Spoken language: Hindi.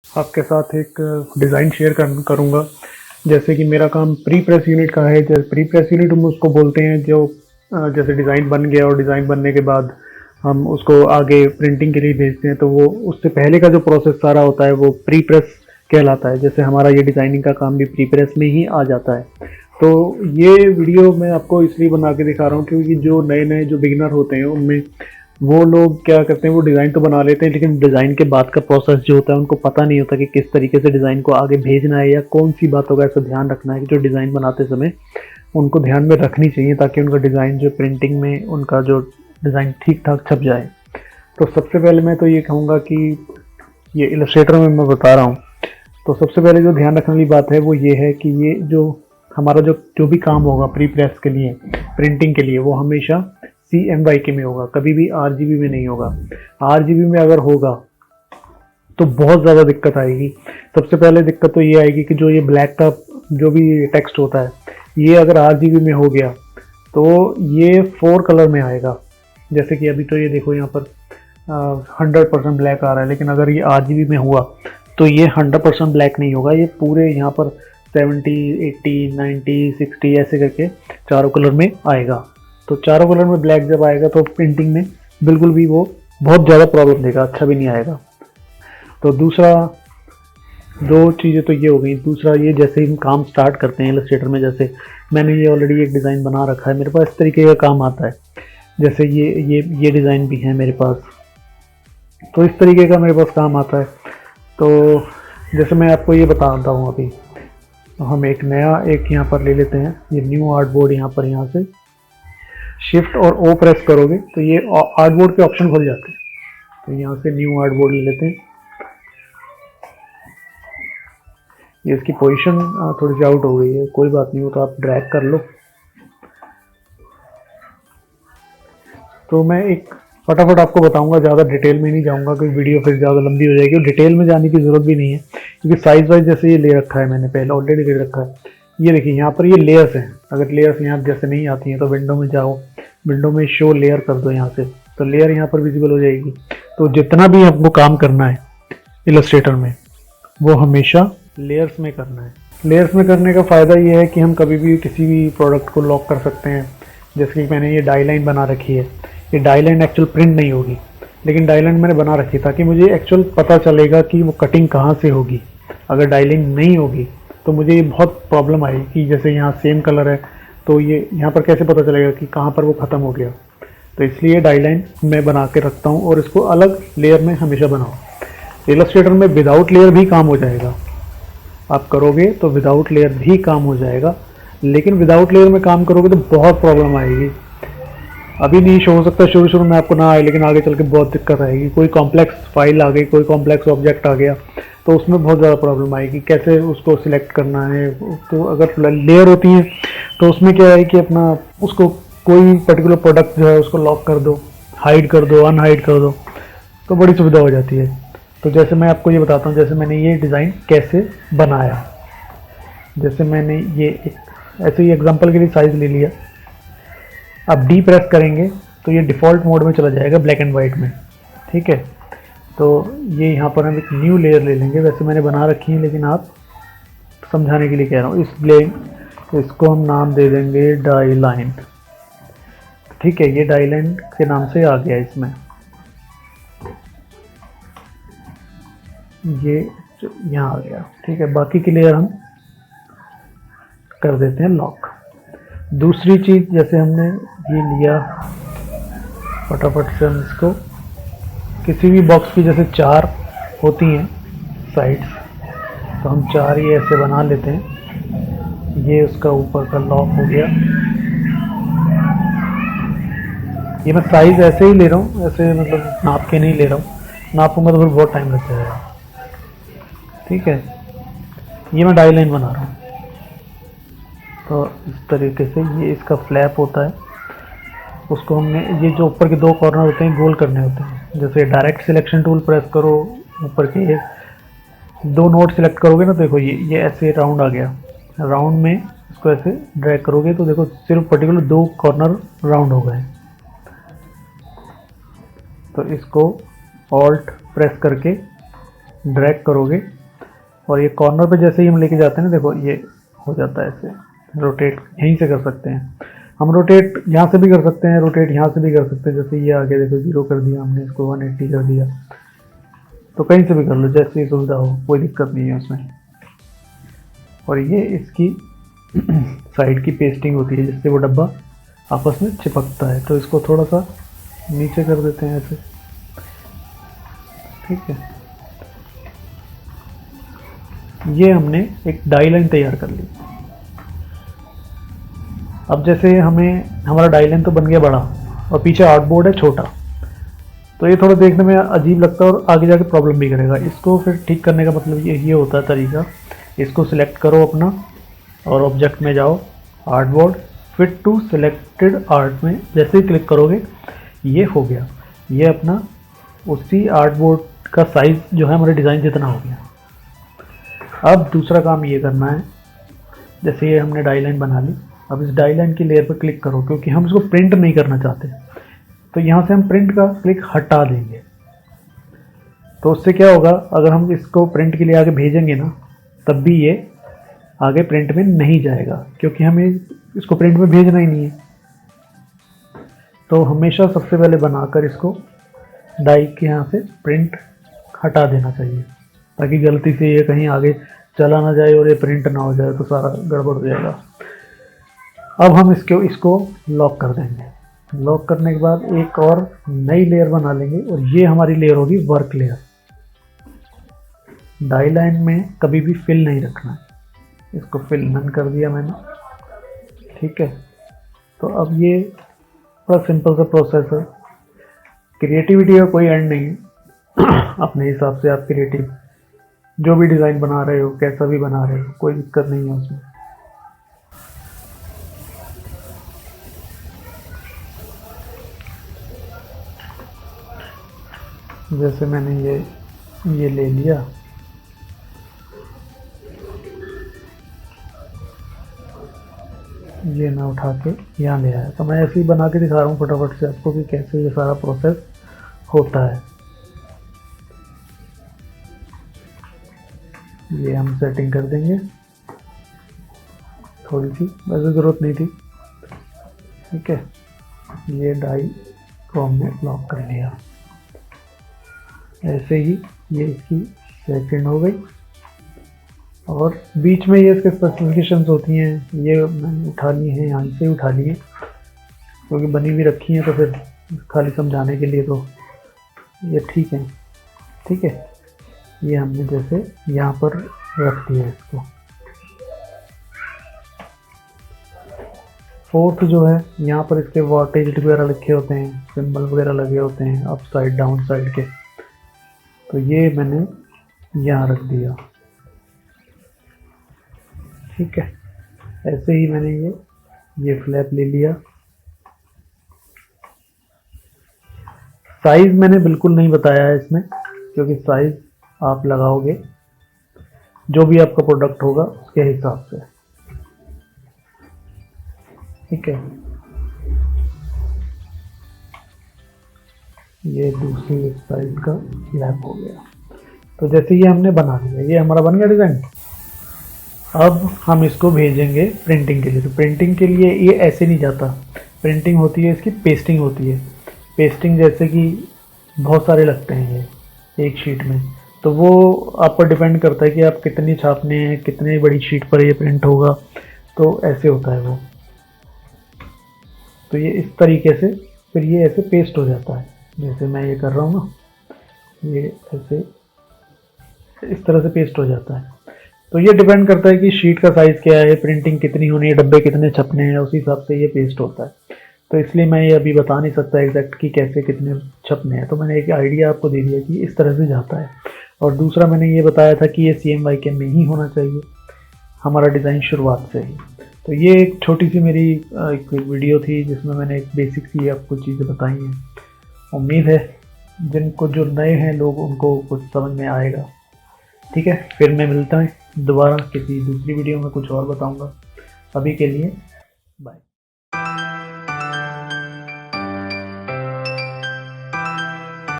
आपके साथ एक डिज़ाइन शेयर करूँगा। जैसे कि मेरा काम प्री प्रेस यूनिट का है। जैसे प्री प्रेस यूनिट हम उसको बोलते हैं जो जैसे डिज़ाइन बन गया और डिज़ाइन बनने के बाद हम उसको आगे प्रिंटिंग के लिए भेजते हैं, तो वो उससे पहले का जो प्रोसेस सारा होता है वो प्री प्रेस कहलाता है। जैसे हमारा ये डिज़ाइनिंग का काम भी प्री प्रेस में ही आ जाता है। तो ये वीडियो मैं आपको इसलिए बना के दिखा रहा हूँ क्योंकि जो नए नए जो बिगिनर होते हैं उनमें वो लोग क्या करते हैं, वो डिज़ाइन तो बना लेते हैं लेकिन डिज़ाइन के बाद का प्रोसेस जो होता है उनको पता नहीं होता कि किस तरीके से डिज़ाइन को आगे भेजना है या कौन सी बातों का ऐसा ध्यान रखना है कि जो डिज़ाइन बनाते समय उनको ध्यान में रखनी चाहिए ताकि उनका डिज़ाइन जो प्रिंटिंग में उनका जो डिज़ाइन ठीक ठाक छप जाए। तो सबसे पहले मैं तो ये कहूँगा कि ये इलस्ट्रेटर में मैं बता रहा हूँ, तो सबसे पहले जो ध्यान रखने वाली बात है वो ये है कि ये जो हमारा जो भी काम होगा प्री प्रेस के लिए, प्रिंटिंग के लिए, वो हमेशा CMYK में होगा, कभी भी RGB में नहीं होगा। RGB में अगर होगा तो बहुत ज़्यादा दिक्कत आएगी। सबसे पहले दिक्कत तो ये आएगी कि जो ये ब्लैक का जो भी टेक्स्ट होता है, ये अगर RGB में हो गया तो ये 4 कलर में आएगा। जैसे कि अभी तो ये देखो यहाँ पर 100% ब्लैक आ रहा है, लेकिन अगर ये RGB में हुआ तो ये 100% ब्लैक नहीं होगा, ये पूरे यहाँ पर 70, 80, 90, 60 ऐसे करके चारों कलर में आएगा। तो चारों कलर में ब्लैक जब आएगा तो प्रिंटिंग में बिल्कुल भी वो बहुत ज़्यादा प्रॉब्लम देगा, अच्छा भी नहीं आएगा। तो दूसरा, दो चीज़ें तो ये हो गई। दूसरा ये, जैसे हम काम स्टार्ट करते हैं इलस्ट्रेटर में, जैसे मैंने ये ऑलरेडी एक डिज़ाइन बना रखा है, मेरे पास इस तरीके का काम आता है। जैसे ये डिज़ाइन भी है मेरे पास, तो इस तरीके का मेरे पास काम आता है। तो जैसे मैं आपको ये बताता हूँ अभी, तो हम एक नया एक यहाँ पर ले लेते हैं, ये न्यू आर्टबोर्ड। यहाँ पर यहाँ से शिफ्ट और O प्रेस करोगे तो ये आर्टबोर्ड के ऑप्शन खुल जाते हैं। तो यहाँ से न्यू आर्टबोर्ड ले लेते हैं। ये इसकी पोजीशन थोड़ी सी आउट हो गई है, कोई बात नहीं, हो तो आप ड्रैग कर लो। तो मैं एक फटाफट आपको बताऊंगा, ज़्यादा डिटेल में नहीं जाऊंगा क्योंकि वीडियो फिर ज़्यादा लंबी हो जाएगी और डिटेल में जाने की ज़रूरत भी नहीं है क्योंकि साइज़ वाइज जैसे ये ले रखा है, मैंने पहले ऑलरेडी ले रखा है। ये देखिए यहाँ पर ये लेयर्स हैं। अगर लेयर्स यहाँ जैसे नहीं आती हैं तो विंडो में जाओ, विंडो में शो लेयर कर दो यहाँ से, तो लेयर यहाँ पर विजिबल हो जाएगी। तो जितना भी आपको काम करना है इलस्ट्रेटर में वो हमेशा लेयर्स में करना है। लेयर्स में करने का फ़ायदा ये है कि हम कभी भी किसी भी प्रोडक्ट को लॉक कर सकते हैं। जैसे कि मैंने ये डाई लाइन बना रखी है, ये डाई लाइन एक्चुअल प्रिंट नहीं होगी, लेकिन डाई लाइन मैंने बना रखी ताकि मुझे एक्चुअल पता चलेगा कि वो कटिंग कहाँ से होगी। अगर डाई लाइन नहीं होगी तो मुझे ये बहुत प्रॉब्लम आएगी कि जैसे यहाँ सेम कलर है तो ये यहाँ पर कैसे पता चलेगा कि कहाँ पर वो ख़त्म हो गया। तो इसलिए डाई लाइन मैं बना के रखता हूँ और इसको अलग लेयर में हमेशा बनाओ। इलस्ट्रेटर में विदाउट लेयर भी काम हो जाएगा, आप करोगे तो विदाउट लेयर भी काम हो जाएगा, लेकिन विदाउट लेयर में काम करोगे तो बहुत प्रॉब्लम आएगी। अभी नहीं शो हो सकता, शुरू में आपको ना आए, लेकिन आगे चल के बहुत दिक्कत आएगी। कोई कॉम्प्लेक्स फाइल आ गई, कोई कॉम्प्लेक्स ऑब्जेक्ट आ गया तो उसमें बहुत ज़्यादा प्रॉब्लम आएगी, कैसे उसको सिलेक्ट करना है। तो अगर लेयर होती है तो उसमें क्या है कि अपना उसको कोई पर्टिकुलर प्रोडक्ट जो है उसको लॉक कर दो, हाइड कर दो, अनहाइड कर दो, तो बड़ी सुविधा हो जाती है। तो जैसे मैं आपको ये बताता हूँ, जैसे मैंने ये डिज़ाइन कैसे बनाया। जैसे मैंने ये ऐसे ही एग्जांपल के लिए साइज़ ले लिया। अब डी प्रेस करेंगे तो ये डिफ़ॉल्ट मोड में चला जाएगा, ब्लैक एंड वाइट में, ठीक है। तो ये यहाँ पर हम एक न्यू लेयर ले लेंगे, वैसे मैंने बना रखी है लेकिन आप समझाने के लिए कह रहा हूँ। इसको हम नाम दे देंगे डाई लाइन, ठीक है। ये डाई लाइन के नाम से आ गया इसमें। ये यहाँ आ गया, ठीक है। बाकी की लेयर हम कर देते हैं लॉक। दूसरी चीज़, जैसे हमने ये लिया, फटाफट से हम इसको किसी भी बॉक्स की जैसे 4 होती हैं साइड्स, तो हम 4 ये ऐसे बना लेते हैं। ये उसका ऊपर का लॉक हो गया। ये मैं साइज़ ऐसे ही ले रहा हूँ, ऐसे मतलब नाप के नहीं ले रहा हूँ, नापूंगा तो फिर बहुत टाइम लग जाएगा, ठीक है। ये मैं डाई लाइन बना रहा हूँ। तो इस तरीके से ये इसका फ्लैप होता है, उसको हमने ये जो ऊपर के 2 कॉर्नर होते हैं गोल करने होते हैं। जैसे डायरेक्ट सिलेक्शन टूल प्रेस करो, ऊपर के 2 नोट सिलेक्ट करोगे ना, देखो ये ऐसे राउंड आ गया। राउंड में इसको ऐसे ड्रैग करोगे तो देखो सिर्फ पर्टिकुलर 2 कॉर्नर राउंड हो गए। तो इसको ऑल्ट प्रेस करके ड्रैग करोगे और ये कॉर्नर पे जैसे ही हम लेके जाते हैं ना, देखो ये हो जाता है ऐसे। रोटेट यहीं से कर सकते हैं हम, रोटेट यहाँ से भी कर सकते हैं, रोटेट यहाँ से भी कर सकते हैं। जैसे ये आगे देखो 0 कर दिया हमने, इसको 180 कर दिया, तो कहीं से भी कर लो जैसी सुविधा हो, कोई दिक्कत नहीं है उसमें। और ये इसकी साइड की पेस्टिंग होती है जिससे वो डब्बा आपस में चिपकता है। तो इसको थोड़ा सा नीचे कर देते हैं ऐसे, ठीक है। ये हमने एक डाई लाइन तैयार कर ली। अब जैसे हमारा डाई लाइन तो बन गया बड़ा और पीछे आर्टबोर्ड है छोटा, तो ये थोड़ा देखने में अजीब लगता है और आगे जाके प्रॉब्लम भी करेगा। इसको फिर ठीक करने का मतलब ये होता है तरीका, इसको सिलेक्ट करो अपना और ऑब्जेक्ट में जाओ, artboard, fit to selected art में जैसे ही क्लिक करोगे ये हो गया। ये अपना उसी आर्टबोर्ड का साइज जो है हमारे डिज़ाइन जितना हो गया। अब दूसरा काम ये करना है, जैसे ये हमने डाई लाइन बना ली, अब इस डाई लाइन की लेयर पर क्लिक करो, क्योंकि हम इसको प्रिंट नहीं करना चाहते, तो यहाँ से हम प्रिंट का क्लिक हटा देंगे। तो उससे क्या होगा, अगर हम इसको प्रिंट के लिए आगे भेजेंगे ना, तब भी ये आगे प्रिंट में नहीं जाएगा, क्योंकि हमें इसको प्रिंट में भेजना ही नहीं है। तो हमेशा सबसे पहले बनाकर इसको डाई के यहाँ से प्रिंट हटा देना चाहिए, ताकि गलती से ये कहीं आगे चला ना जाए और ये प्रिंट ना हो जाए तो सारा गड़बड़ हो जाएगा। अब हम इसको लॉक कर देंगे। लॉक करने के बाद एक और नई लेयर बना लेंगे और ये हमारी लेयर होगी वर्क लेयर। डाई लाइन में कभी भी फिल नहीं रखना है, इसको फिल नन कर दिया मैंने, ठीक है। तो अब ये बड़ा सिंपल सा प्रोसेस है, क्रिएटिविटी का कोई एंड नहीं है। अपने हिसाब से आप क्रिएटिव जो भी डिज़ाइन बना रहे हो, कैसा भी बना रहे हो, कोई दिक्कत नहीं है उसमें। जैसे मैंने ये ले लिया, ये मैं उठा के यहाँ ले आया। तो मैं ऐसे ही बना के दिखा रहा हूँ फटाफट से आपको कि कैसे ये सारा प्रोसेस होता है। ये हम सेटिंग कर देंगे, थोड़ी सी वैसे ज़रूरत नहीं थी, ठीक है। ये डाई को हमने लॉक कर लिया, ऐसे ही ये इसकी सेटिंग हो गई। और बीच में ये इसके स्पेसिफिकेशंस होती हैं, ये मैंने उठा ली हैं, यहाँ से उठा ली है क्योंकि बनी हुई रखी हैं, तो फिर खाली समझाने के लिए तो ये ठीक है, ठीक है। ये हमने जैसे यहाँ पर रख दिया इसको। फोर्थ जो है, यहाँ पर इसके वॉटेज वगैरह लिखे होते हैं, सिंबल वगैरह लगे होते हैं अप साइड डाउन साइड के, तो ये मैंने यहाँ रख दिया, ठीक है। ऐसे ही मैंने ये फ्लैप ले लिया। साइज मैंने बिल्कुल नहीं बताया है इसमें, क्योंकि साइज आप लगाओगे जो भी आपका प्रोडक्ट होगा उसके हिसाब से, ठीक है। ये दूसरी साइज का स्लैब हो गया। तो जैसे ये हमने बना लिया, ये हमारा बन गया डिज़ाइन। अब हम इसको भेजेंगे प्रिंटिंग के लिए। तो प्रिंटिंग के लिए ये ऐसे नहीं जाता, प्रिंटिंग होती है इसकी, पेस्टिंग होती है। पेस्टिंग जैसे कि बहुत सारे लगते हैं ये एक शीट में, तो वो आप पर डिपेंड करता है कि आप कितनी छापने हैं, कितनी बड़ी शीट पर ये प्रिंट होगा, तो ऐसे होता है वो। तो ये इस तरीके से फिर ये ऐसे पेस्ट हो जाता है, जैसे मैं ये कर रहा हूँ ना, ये ऐसे इस तरह से पेस्ट हो जाता है। तो ये डिपेंड करता है कि शीट का साइज़ क्या है, प्रिंटिंग कितनी होनी है, डब्बे कितने छपने हैं, उसी हिसाब से ये पेस्ट होता है। तो इसलिए मैं ये अभी बता नहीं सकता एग्जैक्ट कि कैसे कितने छपने हैं। तो मैंने एक आइडिया आपको दे दिया कि इस तरह से जाता है। और दूसरा मैंने ये बताया था कि ये CMYK में ही होना चाहिए हमारा डिज़ाइन शुरुआत से ही। तो ये एक छोटी सी मेरी एक वीडियो थी जिसमें मैंने एक बेसिक सी आपको चीज़ें बताई हैं। उम्मीद है जिनको जो नए हैं लोग उनको कुछ समझ में आएगा, ठीक है। फिर मैं मिलता हूँ दोबारा किसी दूसरी वीडियो में, कुछ और बताऊँगा। अभी के लिए बाय।